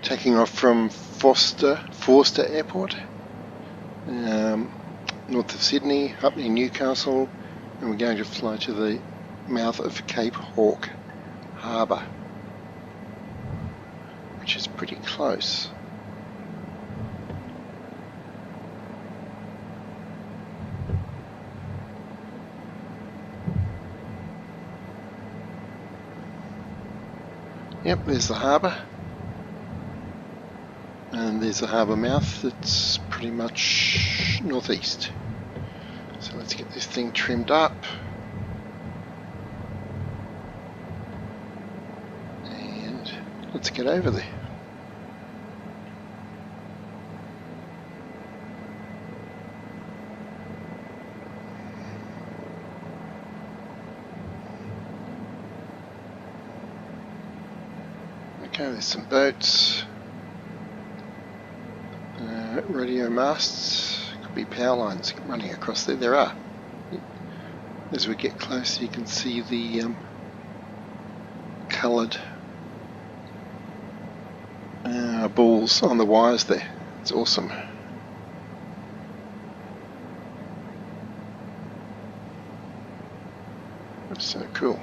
taking off from Forster Airport, north of Sydney, up near Newcastle, and we're going to fly to the mouth of Cape Hawke Harbour, which is pretty close. Yep, there's the harbour, and there's the harbour mouth that's pretty much northeast. So let's get this thing trimmed up, and let's get over there. Okay, there's some boats, radio masts, could be power lines running across there. There are. As we get closer, you can see the coloured balls on the wires there. It's awesome. That's so cool.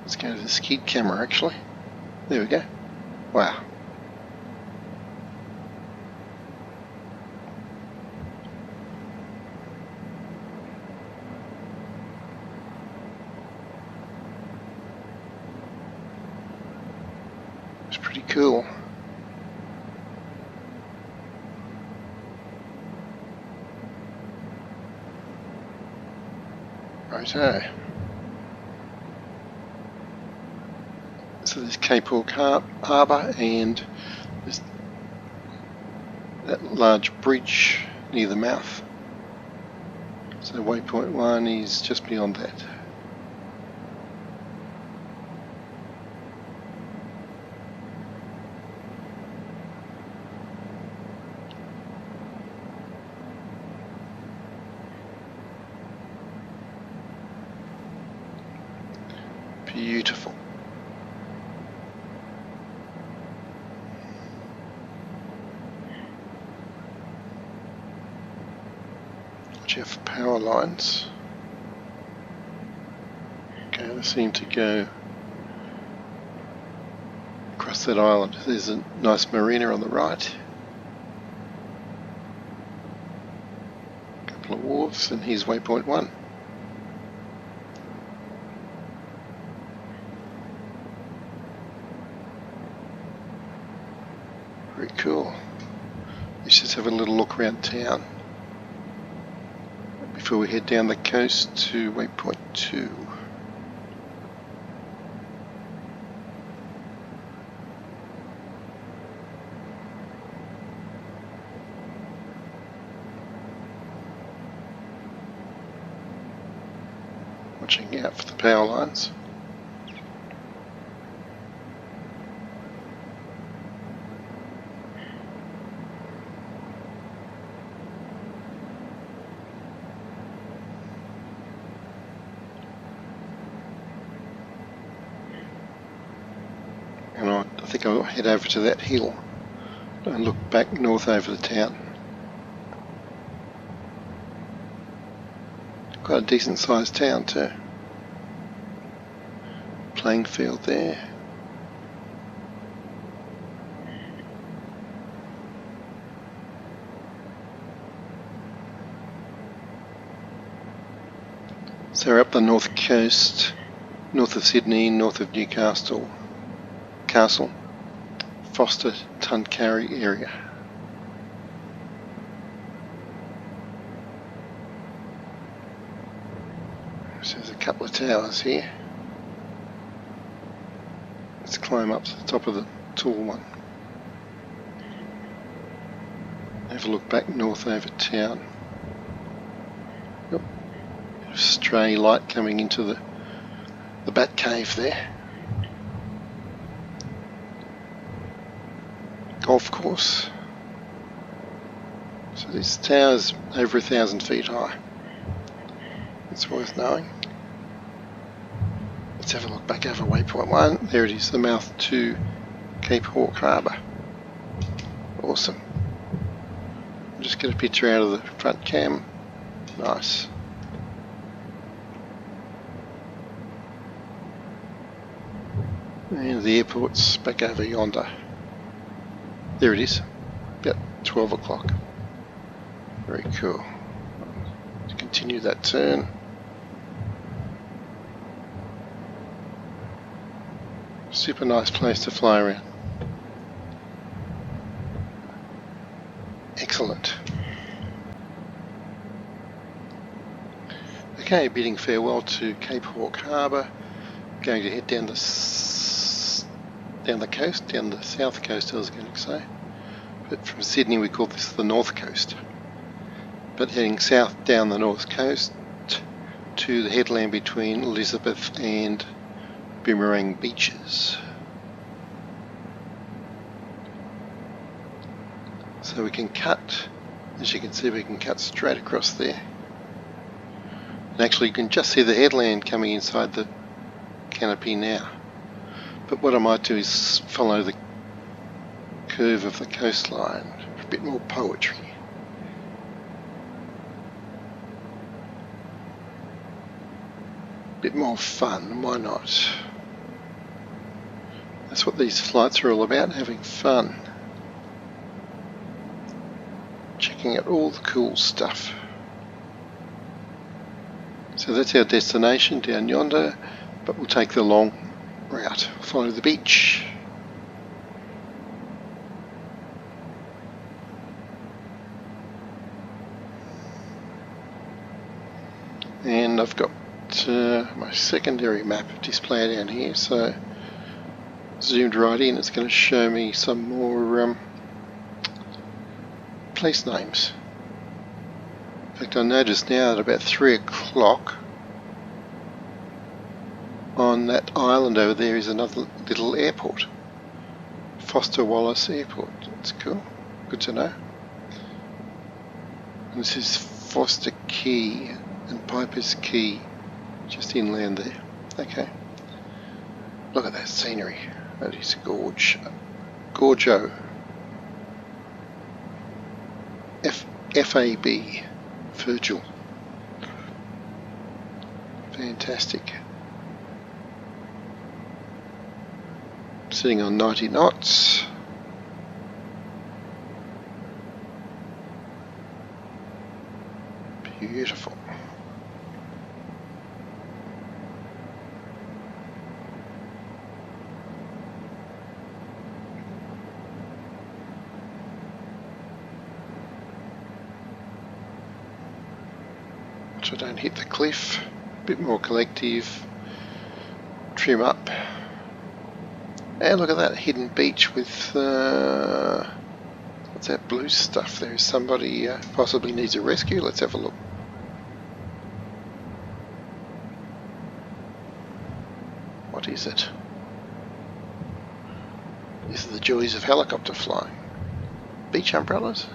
Let's go to the skid camera actually. There we go. Wow. It's pretty cool. Righto. So there's Cape Hawke Harbour, and there's that large bridge near the mouth. So waypoint 1 is just beyond that. Beautiful. Watch out for power lines. Okay, they seem to go across that island. There's a nice marina on the right. A couple of wharves, and here's waypoint 1. Very cool. Let's just have a little look around town before we head down the coast to waypoint 2. Watching out for the power lines. And I think I'll head over to that hill and look back north over the town. Quite a decent sized town too. Playing field there. So we're up the north coast, north of Sydney, north of Newcastle, Foster Tuncurry area. So there's a couple of towers here. Let's climb up to the top of the tall one. Have a look back north over town. Yep. Stray light coming into the bat cave there. Golf course. So this tower's over 1,000 feet high. It's worth knowing. Let's have a look back over waypoint 1. There it is, the mouth to Cape Hawke Harbour. Awesome. Just get a picture out of the front cam. Nice. And the airport's back over yonder. There it is. About 12 o'clock. Very cool. To continue that turn. Super nice place to fly around. Excellent. Okay, bidding farewell to Cape Hawke Harbour. Going to head down the coast, down the south coast I was going to say. But from Sydney we call this the north coast. But heading south down the north coast to the headland between Elizabeth and Boomerang Beaches. So we can cut, as you can see, we can cut straight across there. And actually you can just see the headland coming inside the canopy now. But what I might do is follow the curve of the coastline for a bit more poetry. Bit more fun, why not? That's what these flights are all about, having fun. Checking out all the cool stuff. So that's our destination down yonder, but we'll take the long route, follow the beach. And I've got my secondary map displayed down here, so zoomed right in. It's going to show me some more place names. In fact, I noticed now at about 3 o'clock on that island over there is another little airport, Foster Wallace Airport. That's cool, good to know. And this is Foster Key and Piper's Key, just inland there. Okay, look at that scenery. That is gorgeous. F-A-B, Virgil. Fantastic. Sitting on 90 knots. Beautiful. So I don't hit the cliff. A bit more collective. Trim up. And look at that hidden beach with what's that blue stuff? There's somebody possibly needs a rescue. Let's have a look. What is it? These are the joys of helicopter flying. Beach umbrellas?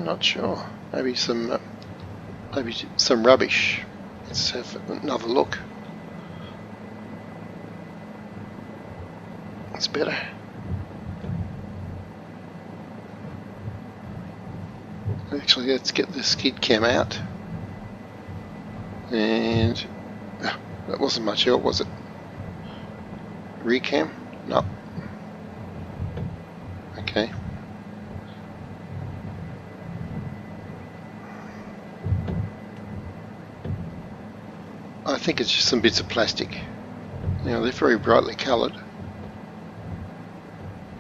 Not sure. Maybe some rubbish. Let's have another look. That's better. Actually, let's get the skid cam out. And that wasn't much help, was it? Recam? No. Okay. I think it's just some bits of plastic. You know, they're very brightly coloured.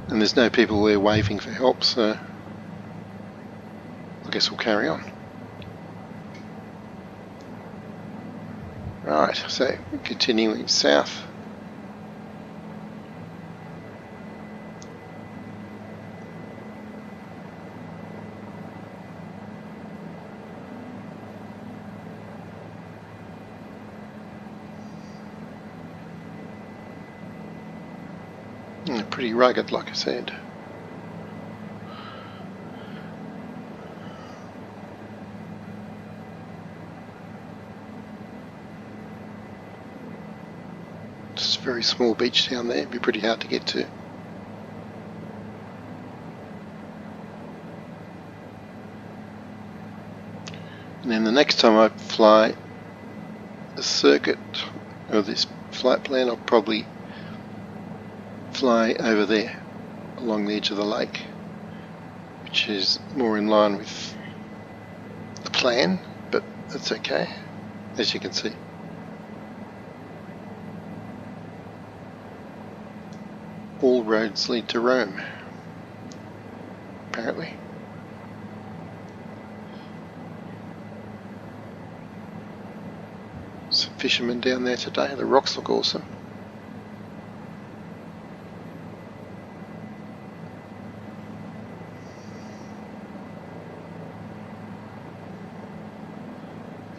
And there's no people there waving for help, so I guess we'll carry on. Right, so continuing south. Pretty rugged, like I said. a very small beach down there. It'd be pretty hard to get to. And then the next time I fly a circuit or this flight plan, I'll probably fly over there along the edge of the lake, which is more in line with the plan, but that's okay, as you can see. All roads lead to Rome, apparently. Some fishermen down there today. The rocks look awesome.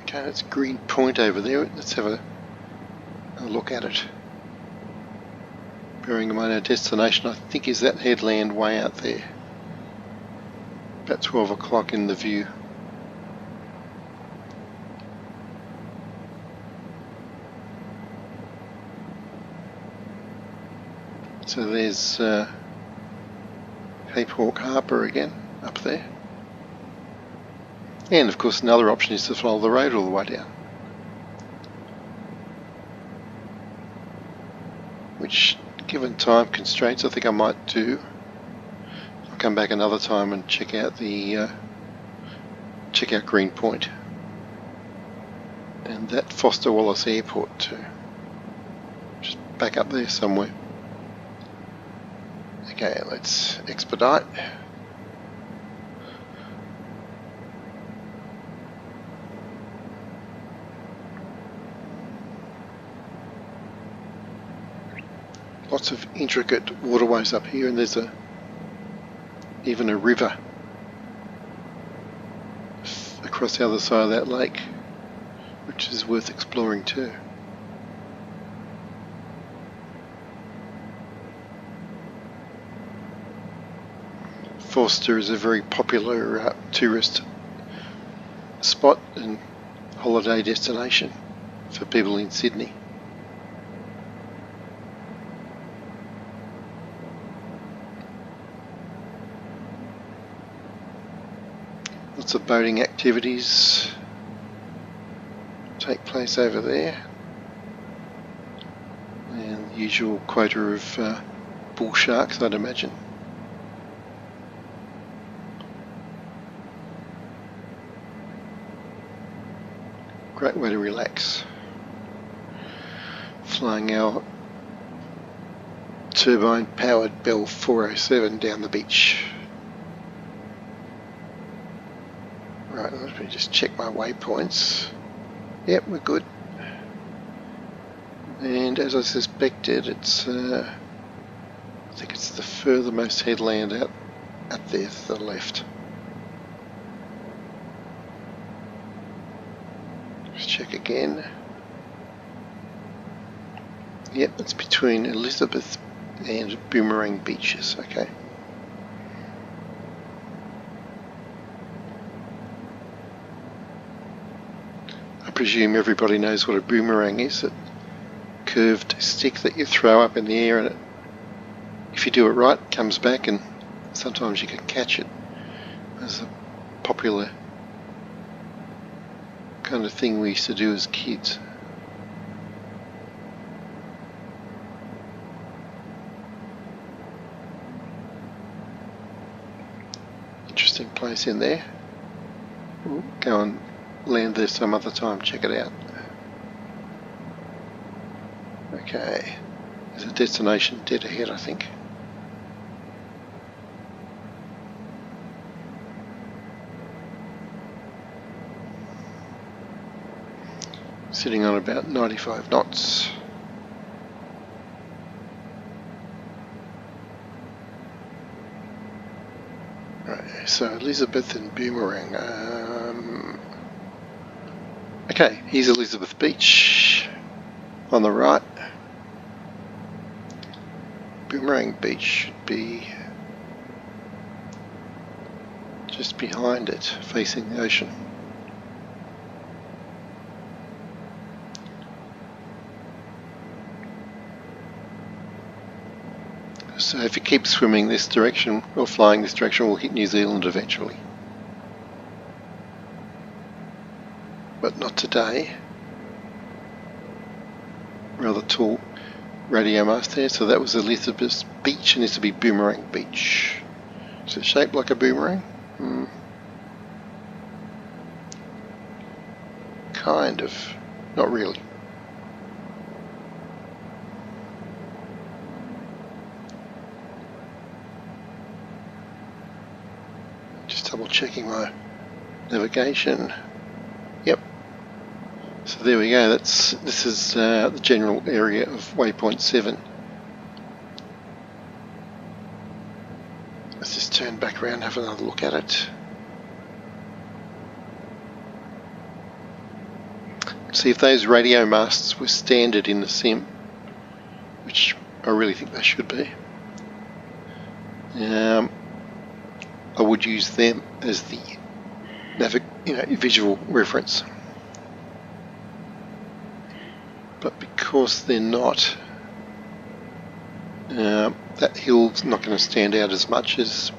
Okay, that's Green Point over there. Let's have a look at it. Bearing in mind our destination, I think, is that headland way out there. About 12 o'clock in the view. So there's Cape Hawke Harbour again, up there. And of course another option is to follow the road all the way down, which, given time constraints, I think I might do. I'll come back another time and check out Green Point and that Foster Wallace Airport too. Just back up there somewhere. Okay, let's expedite. Lots of intricate waterways up here, and there's even a river across the other side of that lake, which is worth exploring too. Forster is a very popular tourist spot and holiday destination for people in Sydney. Lots of boating activities take place over there, and the usual quota of bull sharks, I'd imagine. Great way to relax. Flying our turbine-powered Bell 407 down the beach. Right, let me just check my waypoints. Yep, we're good. And as I suspected, it's I think it's the furthermost headland out there to the left. Let's check again. Yep, it's between Elizabeth and Boomerang Beaches. Okay. I presume everybody knows what a boomerang is. A curved stick that you throw up in the air, and if you do it right, it comes back, and sometimes you can catch it. It's a popular kind of thing we used to do as kids. Interesting place in there. We'll go and land there some other time, check it out. Okay, there's a destination dead ahead, I think. Sitting on about 95 knots. Right, so Elizabeth and Boomerang. Okay, here's Elizabeth Beach on the right. Boomerang Beach should be just behind it, facing the ocean. So if it keeps swimming this direction or flying this direction, we'll hit New Zealand eventually. But not today. Rather tall radio mast there. So that was Elizabeth Beach, and this will be Boomerang Beach. Is it shaped like a boomerang? Kind of. Not really. Just double checking my navigation. Yep. So there we go. This is the general area of waypoint 7. Let's just turn back around and have another look at it. See if those radio masts were standard in the sim, which I really think they should be. I would use them as the visual reference. But because they're not, that hill's not going to stand out as much as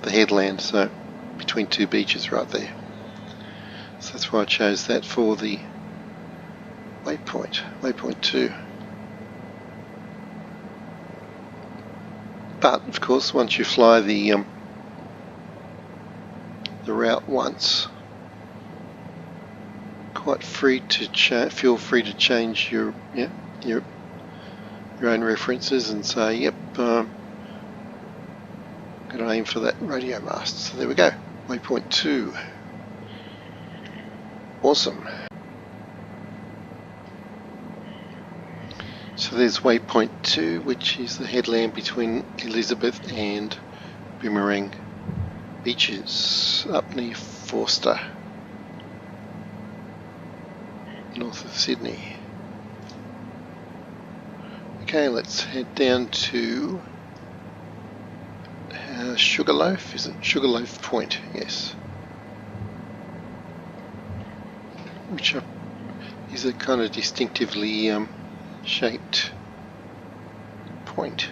the headland, so between two beaches right there. So that's why I chose that for the waypoint 2. But of course, once you fly the route once, quite free to feel free to change your own references and say, yep, going to aim for that radio mast. So there we go, waypoint 2. Awesome. So there's waypoint 2, which is the headland between Elizabeth and Boomerang Beaches up near Forster, north of Sydney. Okay, let's head down to Sugarloaf. Is it Sugarloaf Point? Yes. Which is a kind of distinctively shaped point.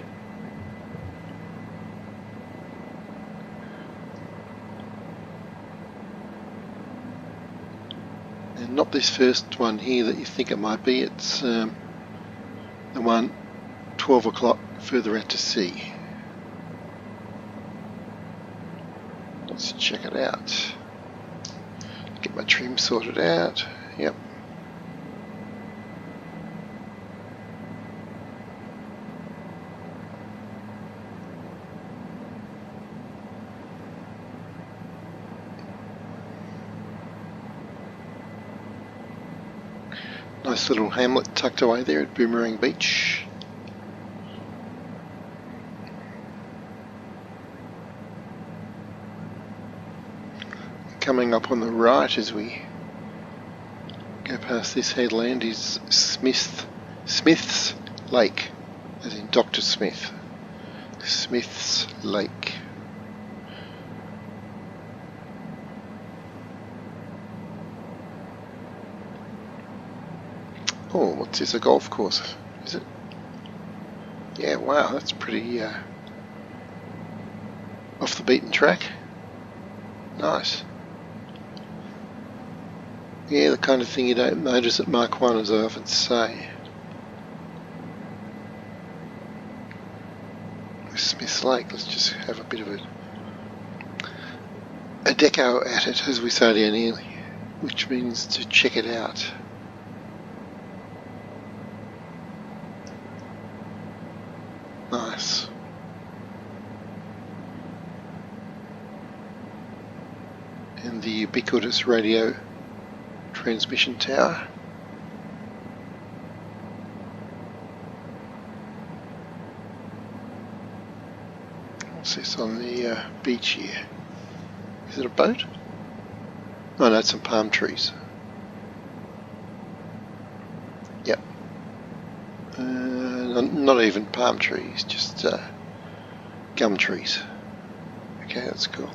And not this first one here that you think it might be, it's the one 12 o'clock further out to sea. Let's check it out. Get my trim sorted out. Yep. Nice little hamlet tucked away there at Boomerang Beach. Coming up on the right as we go past this headland is Smith's Lake, as in Dr. Smith. Smith's Lake. Oh, what's this, a golf course, is it? Yeah, wow, that's pretty off the beaten track. Nice. Yeah, the kind of thing you don't notice at Mark 1, as I often say. Smith's Lake, let's just have a bit of a deco at it, as we say down here, which means to check it out. Nice. And the ubiquitous radio transmission tower. What's this on the beach here? Is it a boat? Oh no, it's some palm trees. Yep. Not even palm trees, just gum trees. Okay, that's cool.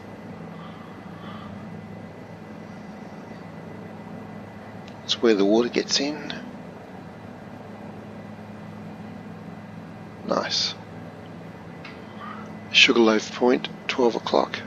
That's where the water gets in. Nice. Sugarloaf Point, 12 o'clock.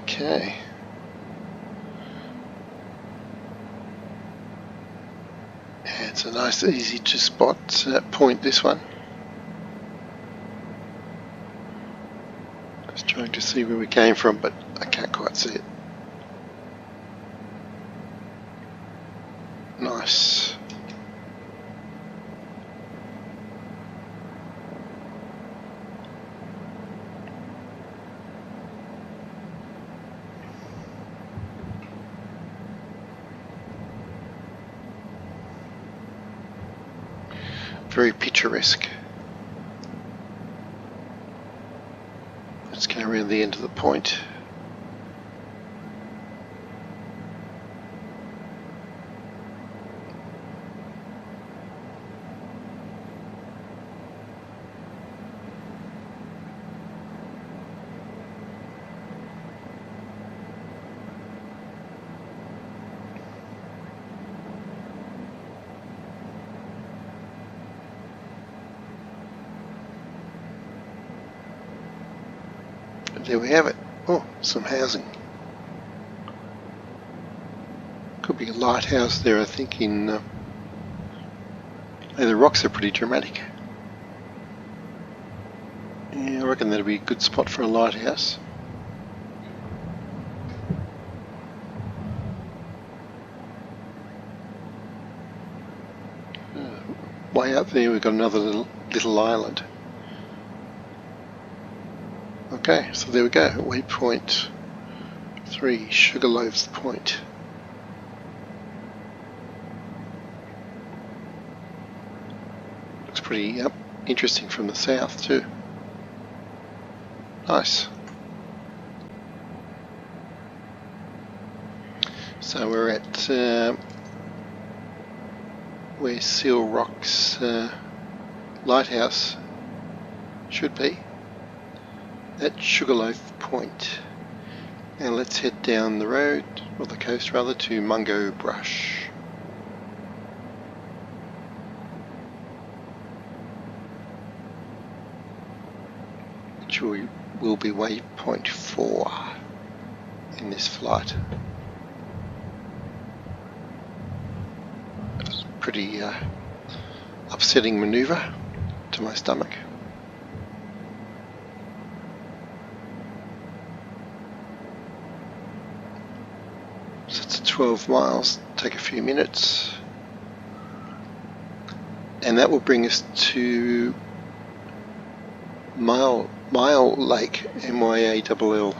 Okay. And it's a nice, easy to spot point, this one. Just trying to see where we came from, but I can't quite see it. Nice. Very picturesque. Let's go around the end of the point. There we have it. Oh, some housing. Could be a lighthouse there, I think, in... the rocks are pretty dramatic. Yeah, I reckon that'll be a good spot for a lighthouse. Way up there we've got another little island. Okay, so there we go, waypoint 3, Sugarloaf Point. Looks pretty interesting from the south too. Nice. So we're at where Seal Rock's lighthouse should be. At Sugarloaf Point, and let's head down the road, or the coast rather, to Mungo Brush. Which will be waypoint 4 in this flight. It's a pretty upsetting manoeuvre to my stomach. So it's 12 miles, take a few minutes, and that will bring us to Mile Lake, MYALL,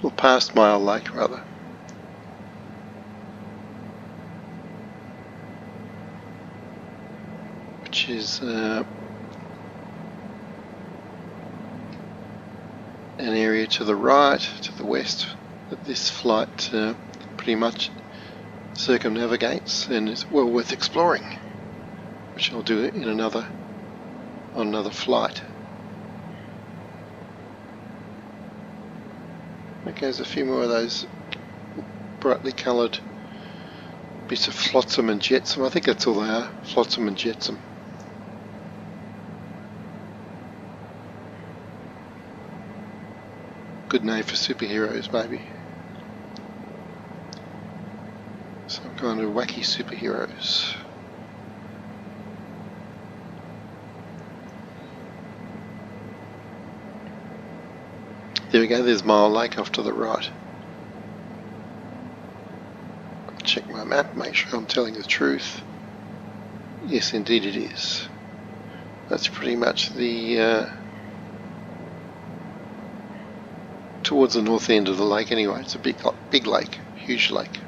or past Mile Lake rather. Which is an area to the right, to the west, that this flight pretty much circumnavigates and is well worth exploring, which I'll do in on another flight. Okay, there's a few more of those brightly coloured bits of flotsam and jetsam. I think that's all they are, flotsam and jetsam. Good name for superheroes, maybe. Some kind of wacky superheroes. There we go, there's Mile Lake off to the right. Check my map, make sure I'm telling the truth. Yes, indeed it is. That's pretty much the towards the north end of the lake anyway. It's a big lake, huge lake.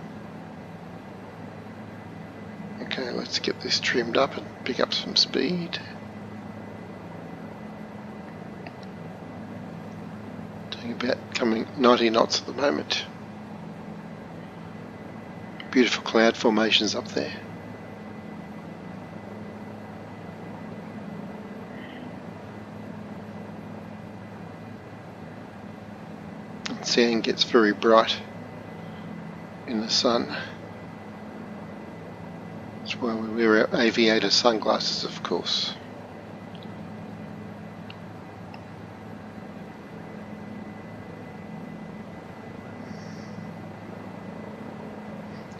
Okay, let's get this trimmed up and pick up some speed. Doing about coming 90 knots at the moment. Beautiful cloud formations up there. And sand gets very bright in the sun. That's why we wear our aviator sunglasses, of course.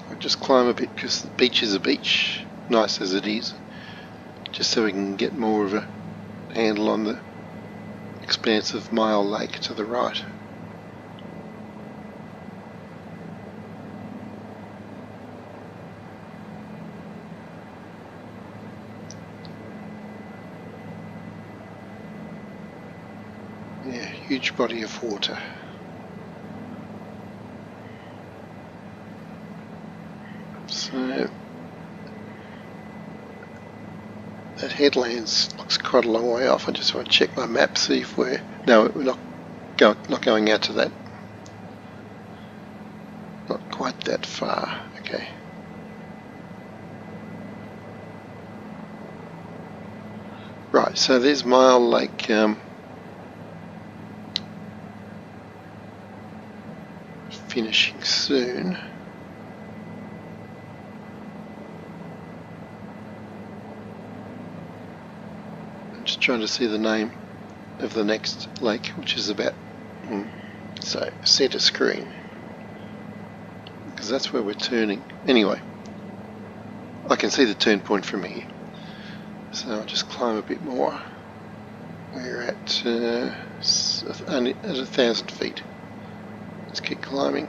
I'll just climb a bit because the beach is a beach, nice as it is, just so we can get more of a handle on the expansive Mile Lake to the right. Yeah, huge body of water. So that headlands looks quite a long way off. I just want to check my map, see if we're not going out to that. Not quite that far. Okay. Right. So there's Mile Lake. Finishing soon. I'm just trying to see the name of the next lake, which is about so centre screen, because that's where we're turning. Anyway, I can see the turn point from here, so I'll just climb a bit more. We're at 1,000 feet. Let's keep climbing.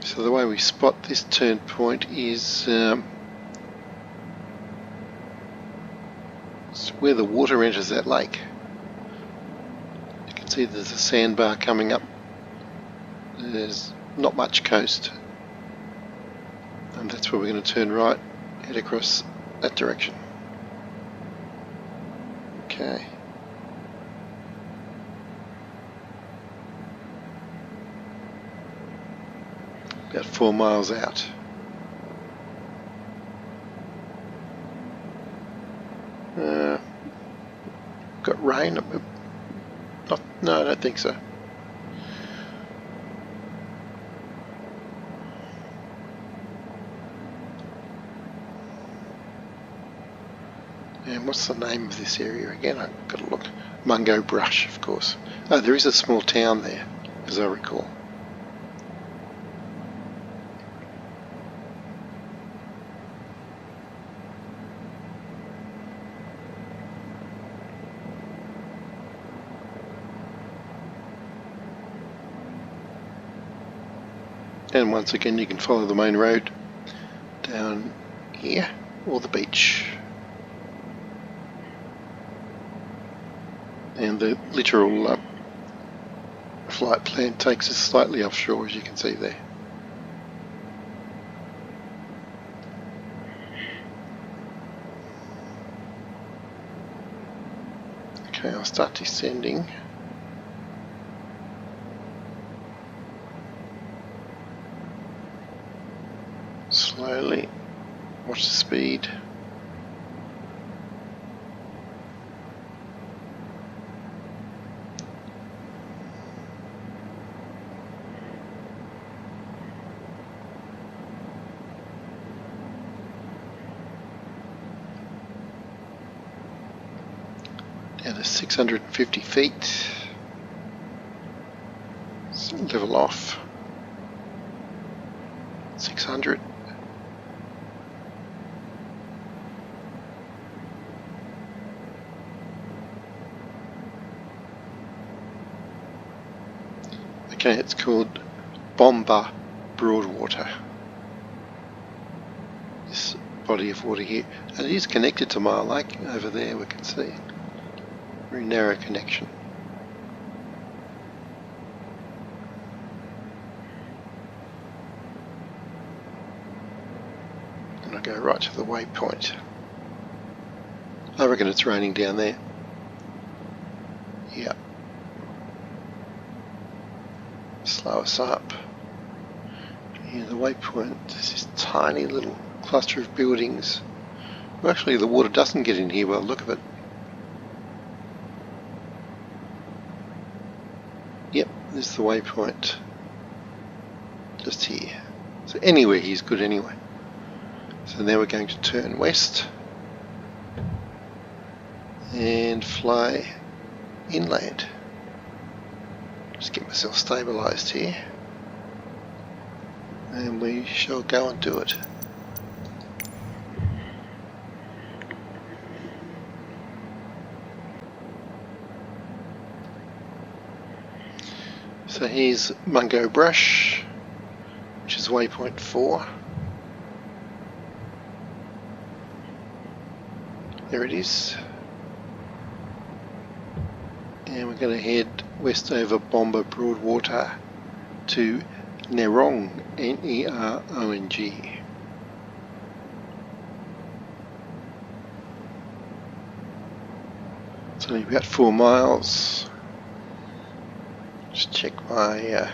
So the way we spot this turn point is it's where the water enters that lake. You can see there's a sandbar coming up. There's not much coast, and that's where we're going to turn right, head across that direction. Okay. About 4 miles out. Got rain? No, I don't think so. And what's the name of this area again? I've got to look. Mungo Brush, of course. Oh, there is a small town there, as I recall. And once again, you can follow the main road down here or the beach. And the literal flight plan takes us slightly offshore, as you can see there. Okay, I'll start descending. Slowly. Watch the speed. Down to 650 feet. Level off. 600. Okay, it's called Bomba Broadwater. This body of water here, and it is connected to Mile Lake over there. We can see very narrow connection. And I go right to the waypoint. I reckon it's raining down there. Yeah. Slow us up. Yeah, the waypoint is this tiny little cluster of buildings. Well, actually, the water doesn't get in here by the look of it. Yep, there's the waypoint. Just here. So anywhere here's good anyway. So now we're going to turn west and fly inland. Just get myself stabilised here, and we shall go and do it. So here's Mungo Brush, which is waypoint 4. There it is. And we're going to head west over Bomba Broadwater to Nerong, N-E-R-O-N-G. It's only about 4 miles. Just check my,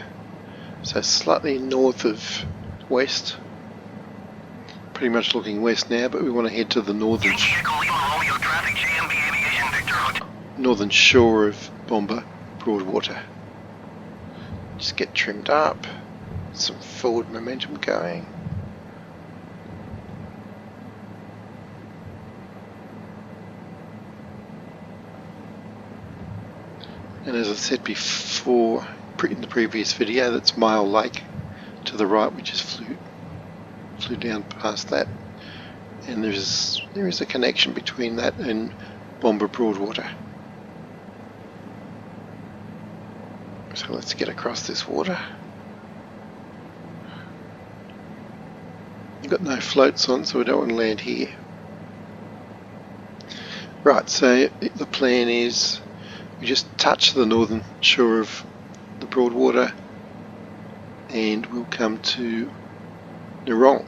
so slightly north of west. Pretty much looking west now, but we want to head to the northern shore of Bomba Broadwater. Just get trimmed up, some forward momentum going. And as I said before, in the previous video, that's Mile Lake to the right. We just flew down past that, and there is a connection between that and Bomba Broadwater. So let's get across this water. You've got no floats on, so we don't want to land here. Right, so the plan is we just touch the northern shore of the Broadwater and we'll come to Nerong.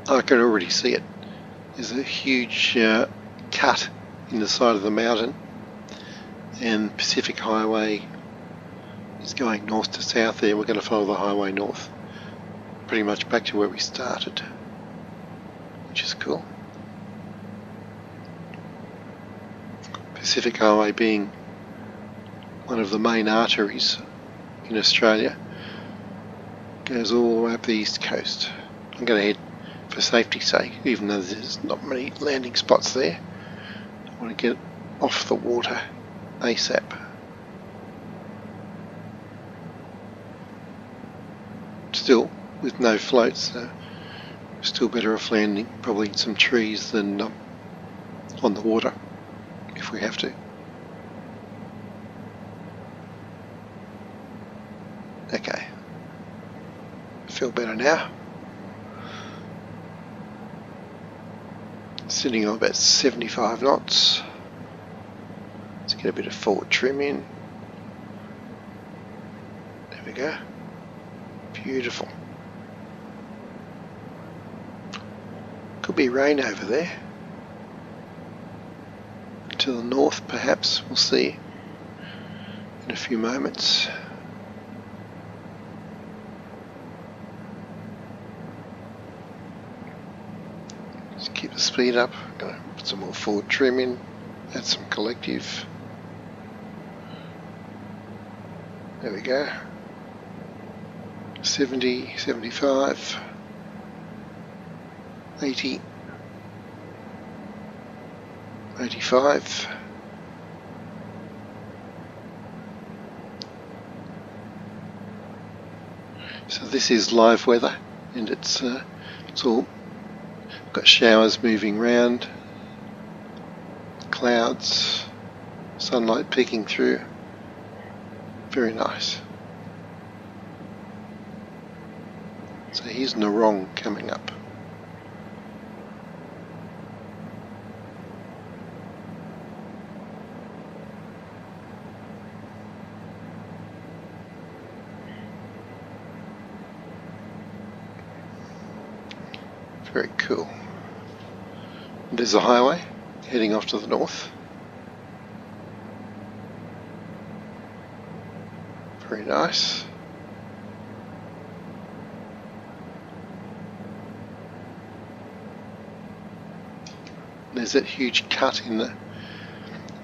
I can already see it. There's a huge cut in the side of the mountain, and Pacific Highway is going north to south there. We're going to follow the highway north, pretty much back to where we started, which is cool. Pacific Highway being one of the main arteries in Australia, goes all the way up the east coast. I'm going to head, for safety's sake, even though there's not many landing spots there, I want to get off the water ASAP. Still, with no floats, so still better off landing probably in some trees than on the water, if we have to. Okay, feel better now. Sitting on about 75 knots. Let's get a bit of forward trim in. There we go. Beautiful. Could be rain over there. To the north perhaps, we'll see in a few moments. Just keep the speed up. Gonna put some more forward trim in, add some collective. There we go. 70, 75, 80, 85. So this is live weather, and it's all got showers moving round, clouds, sunlight peeking through. Very nice. So here's Narong coming up. Very cool. There's a highway heading off to the north. Very nice. There's that huge cut in the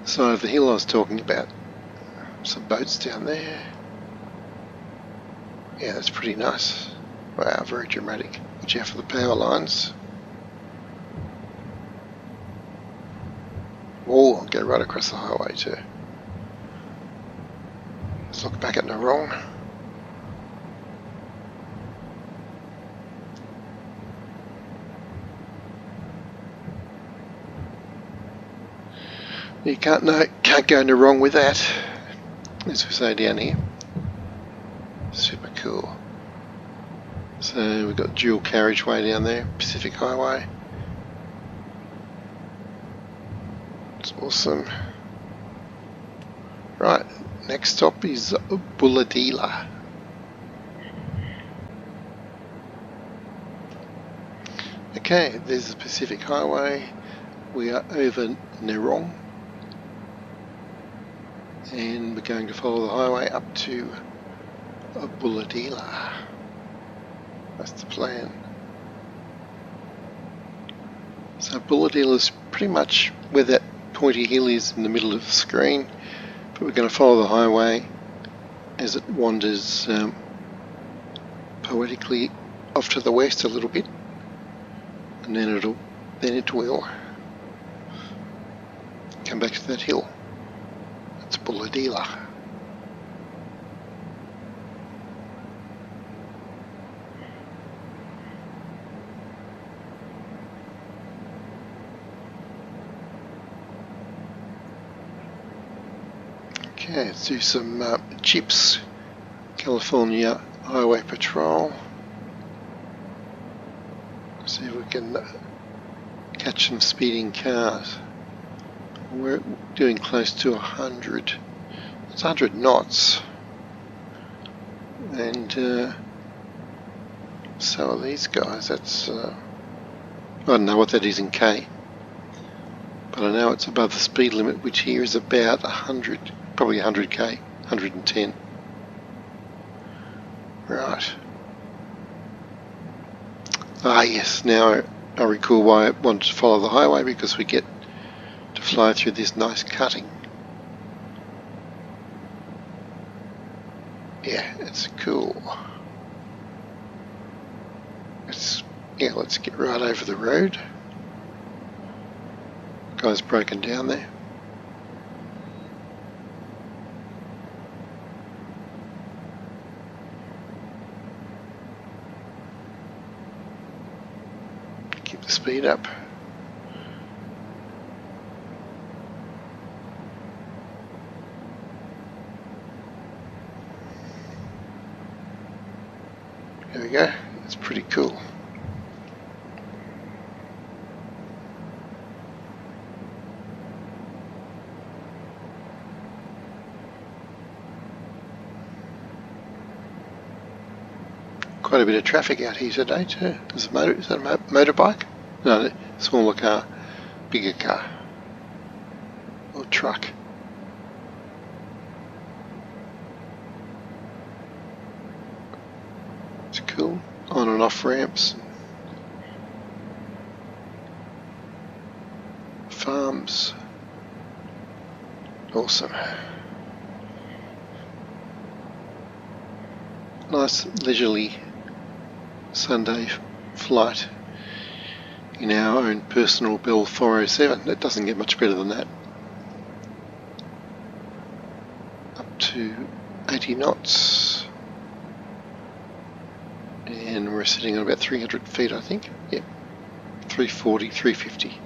side of the hill I was talking about. Some boats down there. Yeah, that's pretty nice. Wow, very dramatic. Watch out for the power lines. Oh, I'll go right across the highway too. Let's look back at Narong. You can't go no wrong with that, as we say down here. Super cool. So we've got dual carriageway down there, Pacific Highway. It's awesome. Right, next stop is Bulahdelah. Okay, there's the Pacific Highway. We are over Narong. And we're going to follow the highway up to Bulahdelah. That's the plan. So Bulahdelah is pretty much where that pointy hill is in the middle of the screen, but we're going to follow the highway as it wanders poetically off to the west a little bit, and then it will come back to that hill. That's Bulahdelah. Okay, let's do some CHIPS, California Highway Patrol. See if we can catch some speeding cars. We're doing close to 100. It's 100 knots. And so are these guys. That's I don't know what that is in K. But I know it's above the speed limit, which here is about 100, probably 100k, 110. Right. Ah yes, now I recall why I wanted to follow the highway, because we get to fly through this nice cutting. Yeah, it's cool. Let's get right over the road. Guy's broken down there. Keep the speed up. There we go. It's pretty cool. Quite a bit of traffic out here today too. Is that a motorbike? No, smaller car, bigger car, or truck. It's cool. On and off ramps, farms. Awesome. Nice leisurely Sunday flight in our own personal Bell 407. It doesn't get much better than that. Up to 80 knots. And we're sitting on about 300 feet, I think. Yep. 340, 350.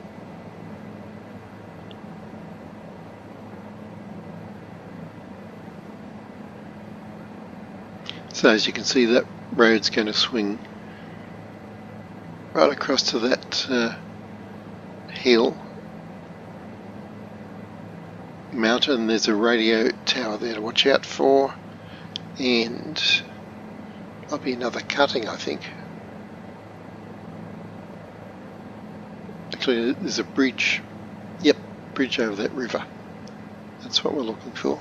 So as you can see, that road's going to swing right across to that hill mountain. There's a radio tower there to watch out for, and there'll be another cutting, I think. Actually, there's a bridge. Yep, bridge over that river. That's what we're looking for.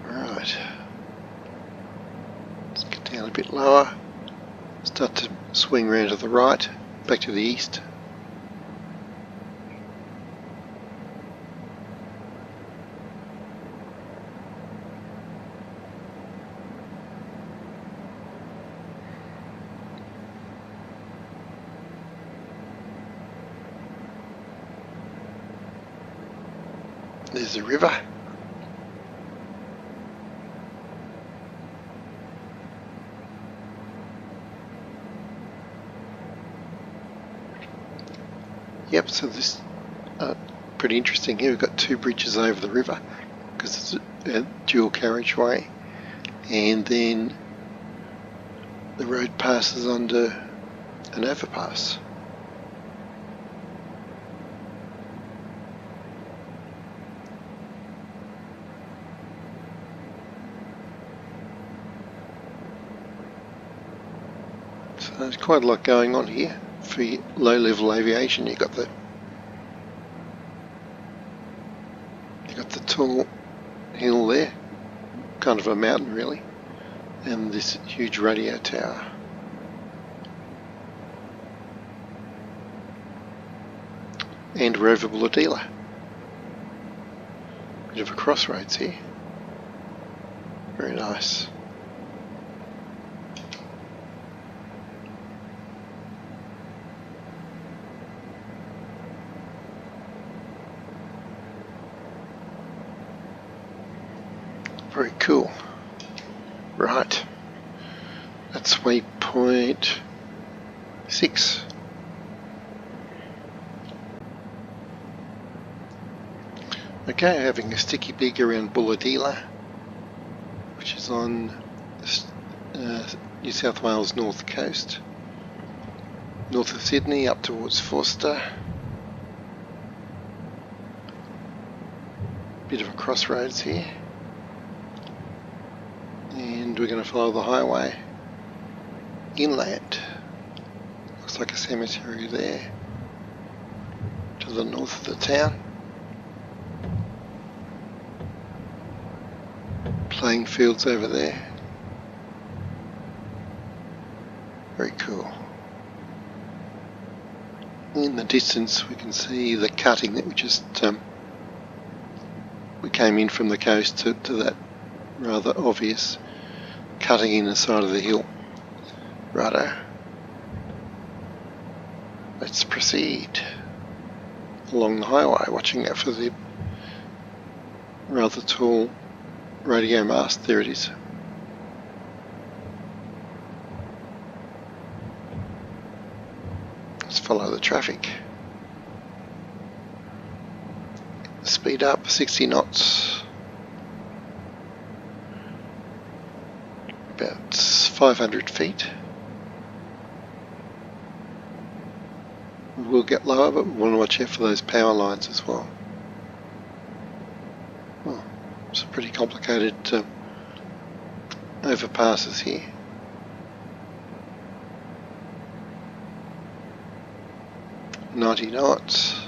Right. Let's get down a bit lower. Start to swing round to the right, back to the east. There's a river. Yep, so this pretty interesting here. We've got two bridges over the river because it's a dual carriageway, and then the road passes under an overpass. So there's quite a lot going on here. For low-level aviation, you've got the tall hill there, kind of a mountain really, and this huge radio tower. And we're over Bulahdelah. Bit of a crossroads here. Very nice. Very cool. Right. That's waypoint 6. Okay, having a sticky beak around Bulahdelah, which is on New South Wales north coast, north of Sydney up towards Forster. Bit of a crossroads here. And we're going to follow the highway inland. Looks like a cemetery there to the north of the town. Playing fields over there. Very cool. In the distance we can see the cutting that we just we came in from the coast to that rather obvious cutting in the side of the hill. Righto. Let's proceed along the highway, watching out for the rather tall radio mast. There it is. Let's follow the traffic. Speed up, 60 knots. About 500 feet. We'll get lower, but we want to watch out for those power lines as well. Oh, some pretty complicated overpasses here. .90 knots.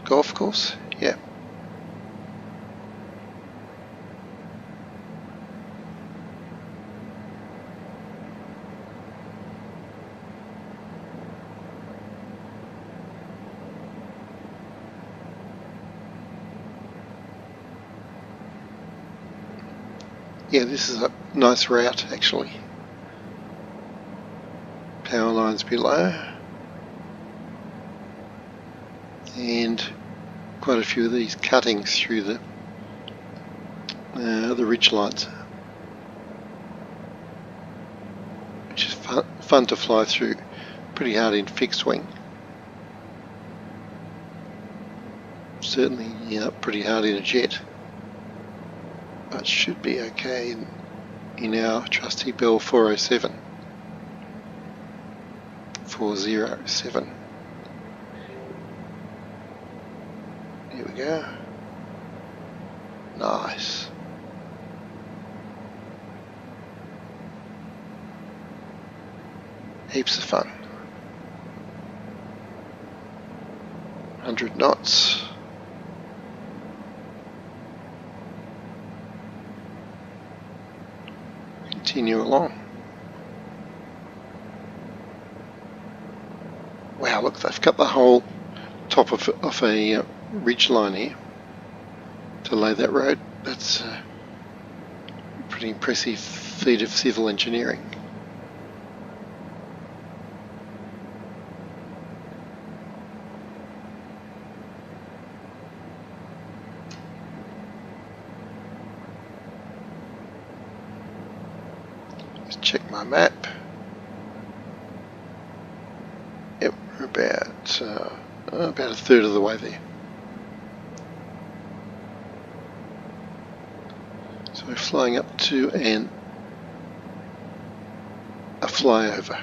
Golf course? Yeah. Yeah, this is a nice route actually. Power lines below. And quite a few of these cuttings through the ridge lines, which is fun to fly through. Pretty hard in fixed wing. Certainly backing up pretty hard in a jet, but should be okay in our trusty Bell 407. 407. Here we go. Nice. Heaps of fun. 100 knots. Continue along. Wow, look, they've cut the whole top of a ridge line here to lay that road. That's a pretty impressive feat of civil engineering. Let's check my map. Yep, we're about a third of the way there. So we're flying up to a flyover.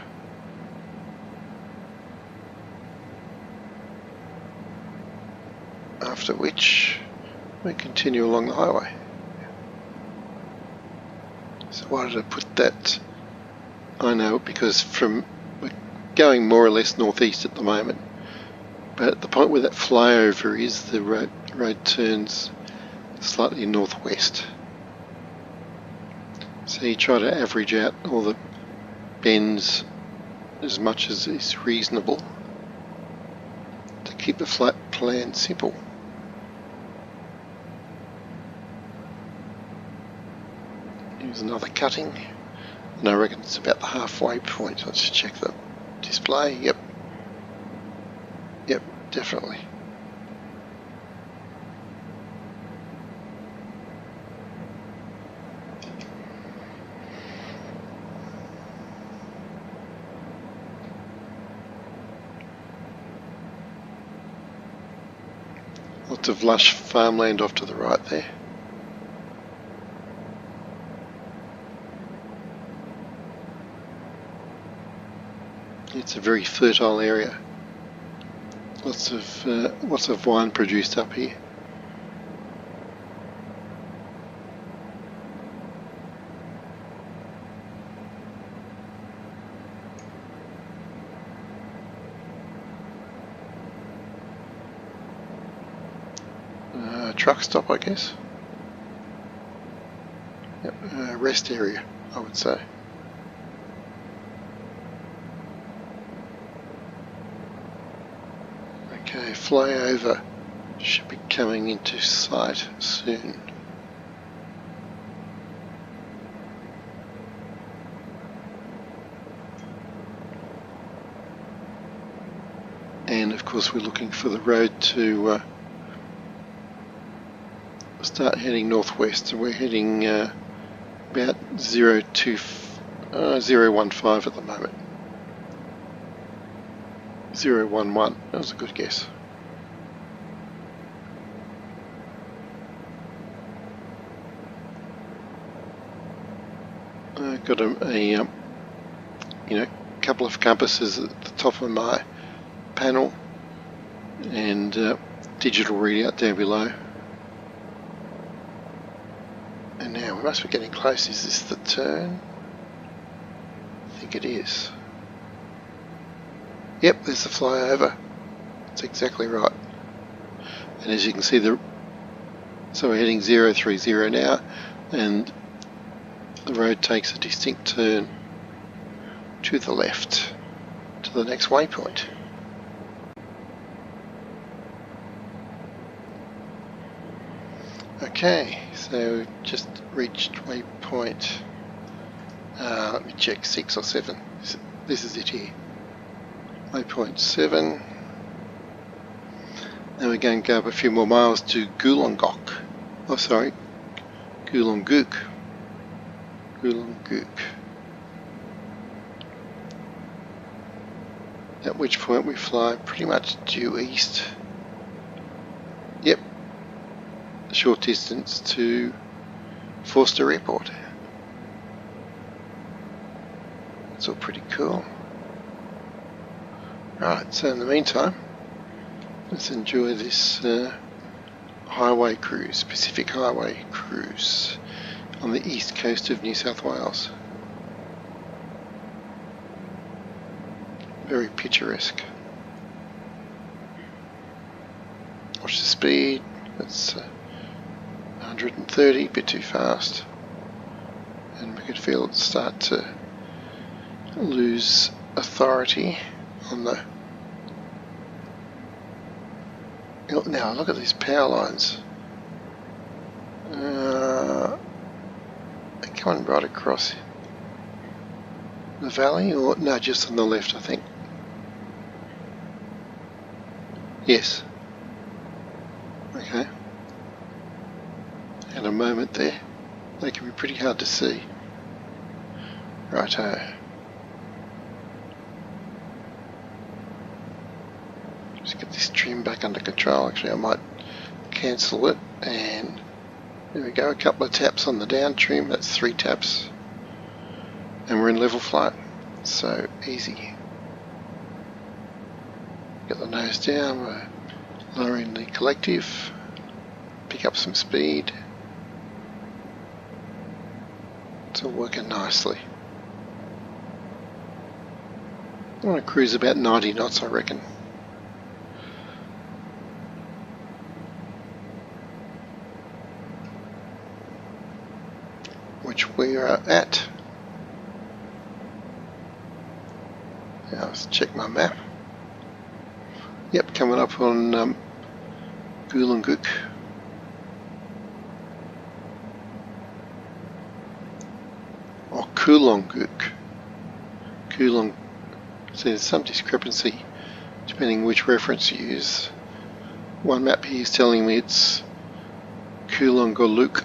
After which we continue along the highway. So why did I put that? I know, because we're going more or less northeast at the moment, but at the point where that flyover is, the road turns slightly northwest. So you try to average out all the bends as much as is reasonable to keep the flight plan simple. Here's another cutting, and I reckon it's about the halfway point. Let's check the display. Yep, definitely. Lots of lush farmland off to the right there. It's a very fertile area. Lots of wine produced up here. Truck stop, I guess. Yep, rest area, I would say. Okay, flyover should be coming into sight soon. And of course we're looking for the road to start heading northwest, so we're heading about 015 at the moment. 011, that was a good guess. I've got a couple of compasses at the top of my panel and digital readout down below. And now we must be getting close. Is this the turn? I think it is. Yep, there's the flyover. That's exactly right. And as you can see, so we're heading 030 now, and the road takes a distinct turn to the left to the next waypoint. Okay, so we've just reached waypoint. Let me check, 6 or 7. This is it here. Waypoint 7. Now we're going to go up a few more miles to Goolongok. Oh, sorry, Goolongook. Goolongook. At which point we fly pretty much due east. Yep, short distance to Forster Airport. It's all pretty cool. Right, so in the meantime, let's enjoy this highway cruise, Pacific Highway cruise on the east coast of New South Wales. Very picturesque. Watch the speed, that's 130, a bit too fast. And we could feel it start to lose authority on the... Now look at these power lines. They're coming right across the valley, or no, just on the left, I think. Yes. Okay. Had a moment there. They can be pretty hard to see. Righto. Just get this trim back under control. Actually, I might cancel it, and there we go. A couple of taps on the down trim. That's 3 taps, and we're in level flight. So easy. Get the nose down. We're lowering the collective. Pick up some speed. It's all working nicely. I want to cruise about 90 knots, I reckon. Which we are at. Now let's check my map. Yep, coming up on Goolongook. Or Coolongook. Coolong. So there's some discrepancy depending which reference you use. One map here is telling me it's Coolongook.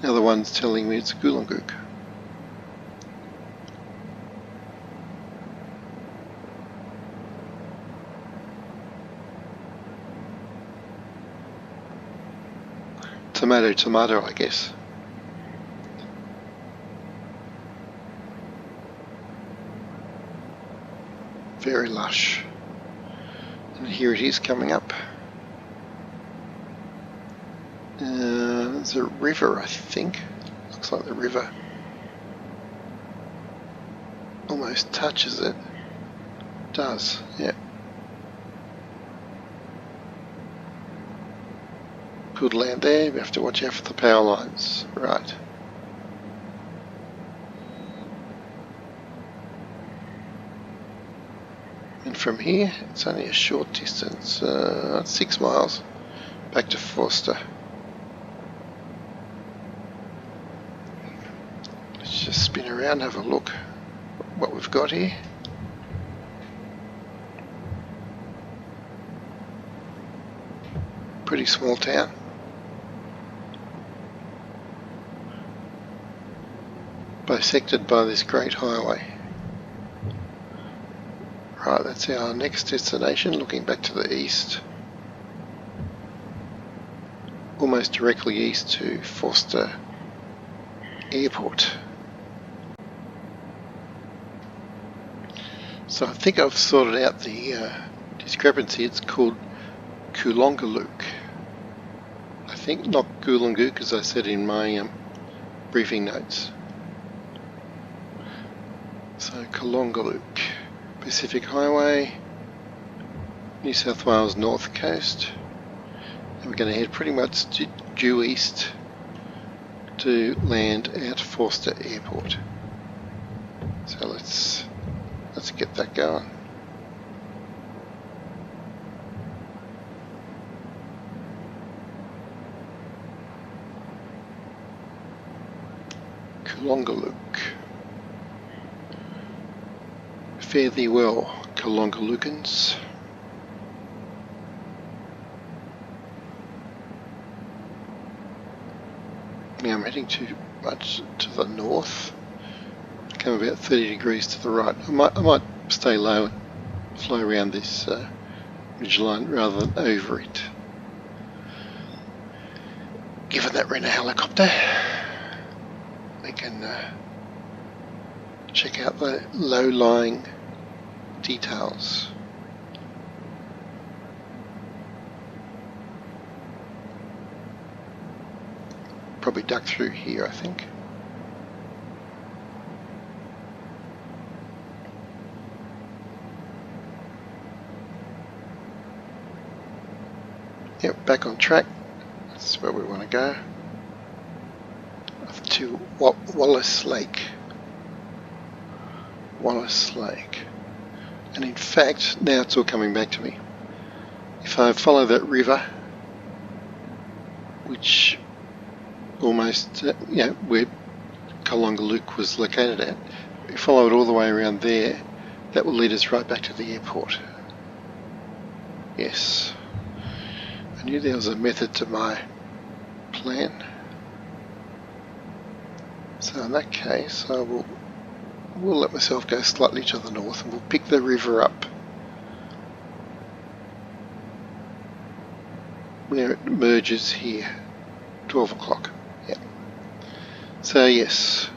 The other one's telling me it's Goolongook. Tomato, tomato, I guess. Very lush. And here it is coming up. There's a river, I think. Looks like the river almost touches it. Does, yeah. Good land there. We have to watch out for the power lines. Right. And from here, it's only a short distance, 6 miles, back to Forster. Let's just spin around, have a look at what we've got here. Pretty small town. Bisected by this great highway. Right, that's our next destination, looking back to the east. Almost directly east to Forster Airport. So I think I've sorted out the discrepancy. It's called Coolongook. I think, not Goolongook, as I said in my briefing notes. So Coolongook. Pacific Highway, New South Wales North Coast, and we're going to head pretty much due east to land at Forster Airport. So let's get that going. Coolongook. Fare thee well, Coolongolookans. Now I'm heading too much to the north. Come about 30 degrees to the right. I might stay low and fly around this ridgeline rather than over it. given that we're in a helicopter, we can check out the low-lying details. Probably duck through here, I think. Yep, back on track. That's where we want to go. Up to Wallace Lake. Wallace Lake. And in fact, now it's all coming back to me. If I follow that river, which almost, where Kalongaluk was located at, if we follow it all the way around there, that will lead us right back to the airport. Yes. I knew there was a method to my plan. So in that case, I will let myself go slightly to the north and we'll pick the river up where it merges here, 12 o'clock. Yep. So yes,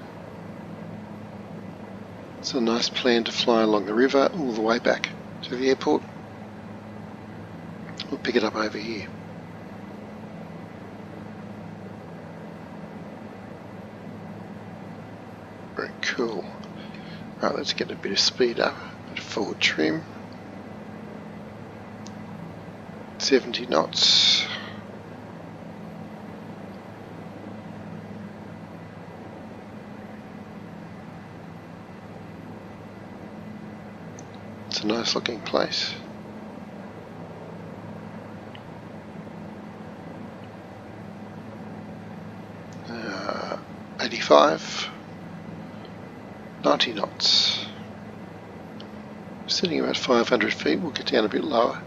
it's a nice plan to fly along the river all the way back to the airport. We'll pick it up over here. Very cool. Right, let's get a bit of speed up. Forward trim. 70 knots. It's a nice looking place. Uh, 85. 90 knots. Sitting about 500 feet, we'll get down a bit lower.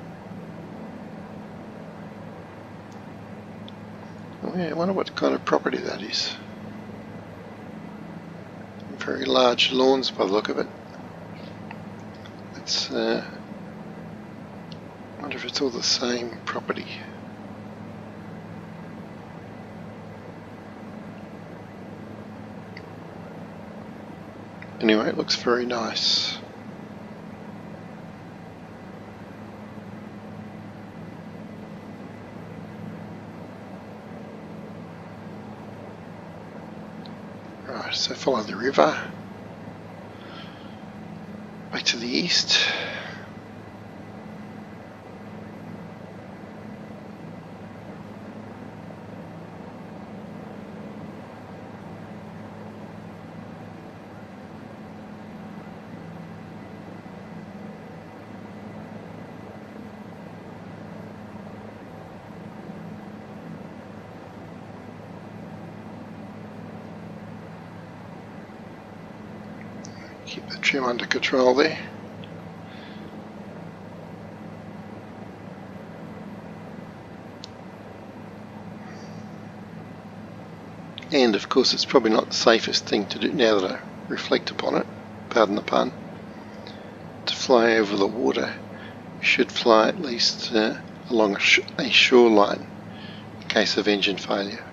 Oh yeah, I wonder what kind of property that is. Very large lawns by the look of it. Let's wonder if it's all the same property. Anyway, it looks very nice. Right, so follow the river back to the east. Keep the trim under control there. And of course it's probably not the safest thing to do now that I reflect upon it, pardon the pun, to fly over the water. You should fly at least along a shoreline in case of engine failure.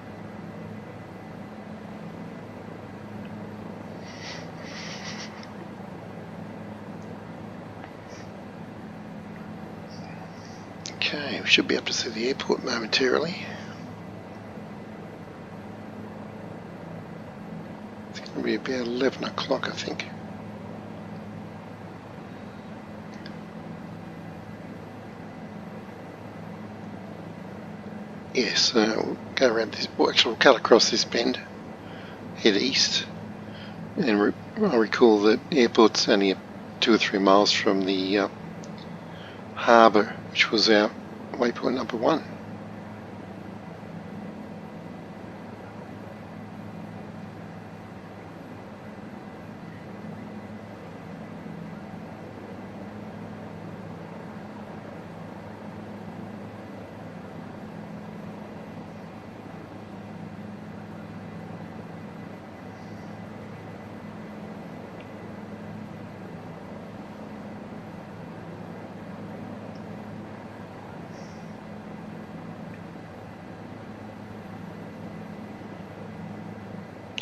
Okay, we should be able to see the airport momentarily. It's going to be about 11 o'clock, I think. Yes, we'll go around this, we'll cut across this bend, head east, and I recall the airport's only 2 or 3 miles from the harbour, which was our waypoint number 1.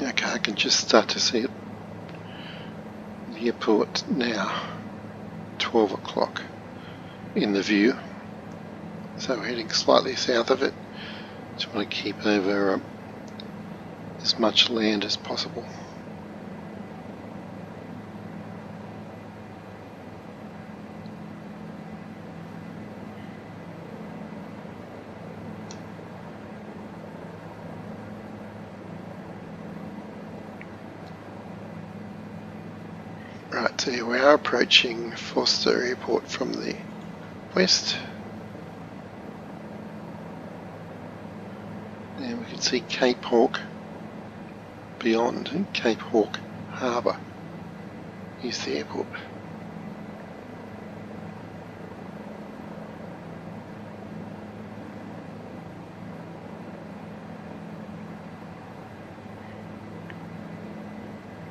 Okay, I can just start to see it. The airport now, 12 o'clock in the view. So we're heading slightly south of it. Just want to keep over as much land as possible. Right, so here we are approaching Forster Airport from the west. And we can see Cape Hawke beyond, and Cape Hawke Harbour is the airport.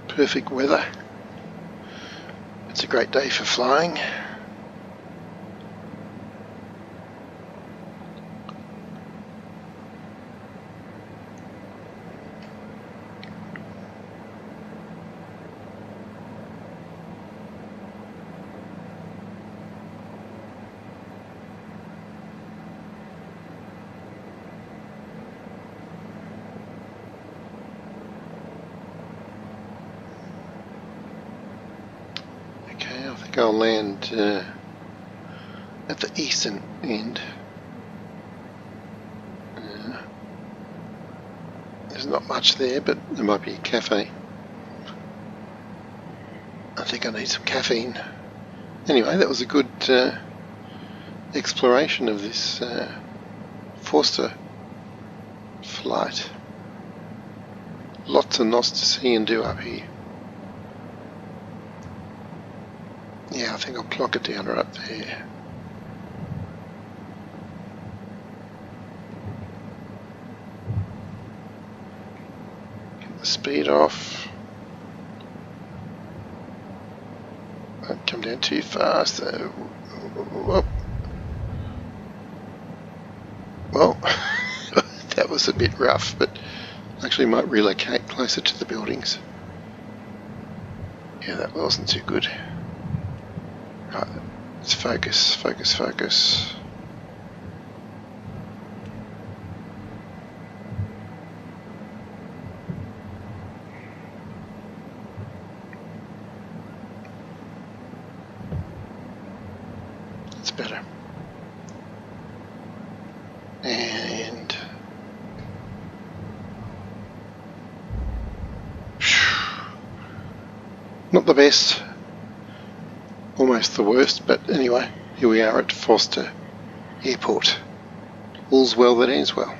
Perfect weather. It's a great day for flying. I think I'll land at the eastern end. There's not much there, but there might be a cafe. I think I need some caffeine. Anyway, that was a good exploration of this Forster flight. Lots and lots to see and do up here. Yeah, I think I'll clock it down right there. Get the speed off. Don't come down too fast. Well, that was a bit rough, but actually might relocate closer to the buildings. Yeah, that wasn't too good. Right, let's focus. It's better. And not the best. Almost the worst, but anyway, here we are at Forster Airport. All's well that ends well.